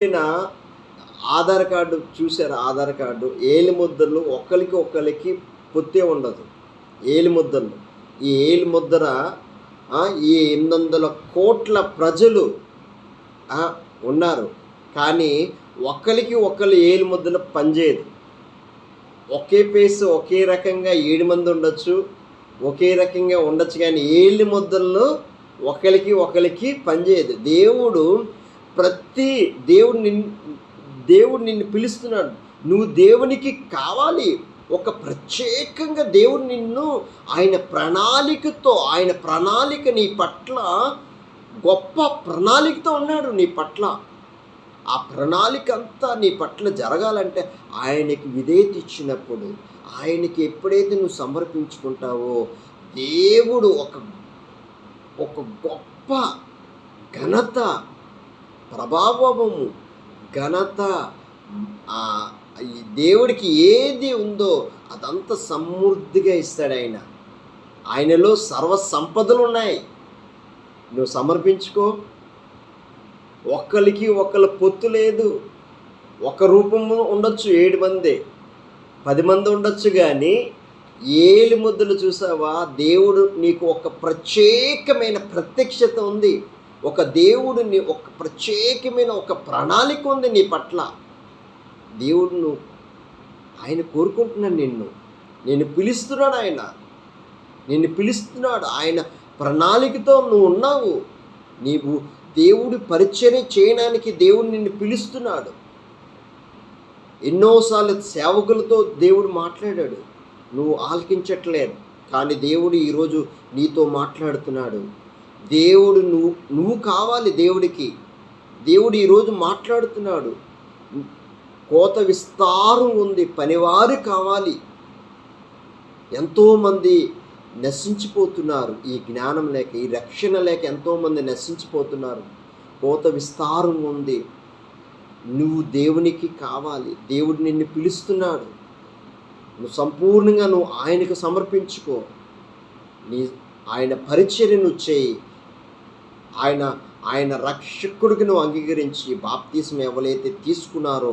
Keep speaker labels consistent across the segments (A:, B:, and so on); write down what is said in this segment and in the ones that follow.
A: నా ఆధార్ కార్డు చూసారు. ఆధార్ కార్డు ఏలి ముద్రలు ఒకరికి పొత్తే ఉండదు. ఏలి ముద్రలు ఈ ఏలి ముద్ర ఈ 800 కోట్ల ప్రజలు ఉన్నారు. కానీ ఒకళ్ళు ఏలి ముద్రలు పనిచేయదు. ఒకే ఫేస్ ఒకే రకంగా 7 మంది ఉండొచ్చు, ఒకే రకంగా ఉండొచ్చు, కానీ ఏలి ముద్రలు ఒకరికి పనిచేయదు. దేవుడు నిన్ను పిలుస్తున్నాడు. నువ్వు దేవునికి కావాలి. ఒక ప్రత్యేకంగా దేవుడు నిన్ను ఆయన ప్రణాళిక నీ పట్ల గొప్ప ప్రణాళికతో ఉన్నాడు. నీ పట్ల ఆ ప్రణాళిక అంతా నీ పట్ల జరగాలంటే ఆయనకి విధేయత ఇచ్చినప్పుడు, ఆయనకి ఎప్పుడైతే నువ్వు సమర్పించుకుంటావో దేవుడు ఒక గొప్ప ఘనత, ప్రభావము, ఘనత ఈ దేవుడికి ఏది ఉందో అదంతా సమృద్ధిగా ఇస్తాడు. ఆయనలో సర్వ సంపదలు ఉన్నాయి. నువ్వు సమర్పించుకో. ఒకళ్ళ పొత్తు లేదు. ఒక రూపము ఉండొచ్చు, 7 మంది 10 మంది ఉండొచ్చు, కానీ ఏలి ముద్దలు చూసావా? దేవుడు నీకు ఒక ప్రత్యేకమైన ప్రత్యక్షత ఉంది. దేవుడిని ఒక ప్రత్యేకమైన ఒక ప్రణాళిక ఉంది నీ పట్ల. దేవుడు ఆయన కోరుకుంటున్నాడు నిన్ను పిలుస్తున్నాడు. నిన్ను పిలుస్తున్నాడు. ఆయన ప్రణాళికతో నువ్వు ఉన్నావు. నీవు దేవుడి పరిచర్య చేయడానికి దేవుడు నిన్ను పిలుస్తున్నాడు. ఎన్నోసార్లు సేవకులతో దేవుడు మాట్లాడాడు, నువ్వు ఆలకించట్లేదు. కానీ దేవుడు ఈరోజు నీతో మాట్లాడుతున్నాడు. దేవుడు నువ్వు కావాలి దేవుడికి. దేవుడు ఈరోజు మాట్లాడుతున్నాడు. కోత విస్తారం ఉంది, పనివారు కావాలి. ఎంతోమంది నశించిపోతున్నారు. ఈ జ్ఞానం లేక, ఈ రక్షణ లేక ఎంతోమంది నశించిపోతున్నారు. కోత విస్తారం ఉంది. నువ్వు దేవునికి కావాలి. దేవుడు నిన్ను పిలుస్తున్నాడు. నువ్వు సంపూర్ణంగా ఆయనకు సమర్పించుకో. ఆయన పరిచర్య నువ్వు చేయి. ఆయన రక్షకుడికి నువ్వు అంగీకరించి బాప్తిసం ఎవరైతే తీసుకున్నారో,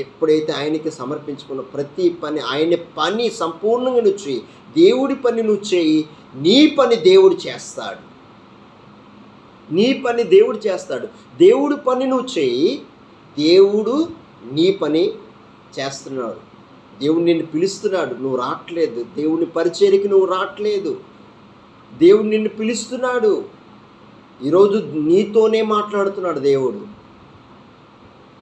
A: ఎప్పుడైతే ఆయనకి సమర్పించుకున్న ప్రతి పని, ఆయన పని సంపూర్ణంగా నువ్వు చేయి. దేవుడి పని నువ్వు చేయి. నీ పని దేవుడు చేస్తాడు. దేవుడి పని నువ్వు చేయి. దేవుడు నీ పని చేస్తున్నాడు. దేవుడు నిన్ను పిలుస్తున్నాడు. నువ్వు రావట్లేదు. దేవుని పరిచర్యకి నువ్వు రావట్లేదు. దేవుడు నిన్ను పిలుస్తున్నాడు. ఈరోజు నీతోనే మాట్లాడుతున్నాడు దేవుడు.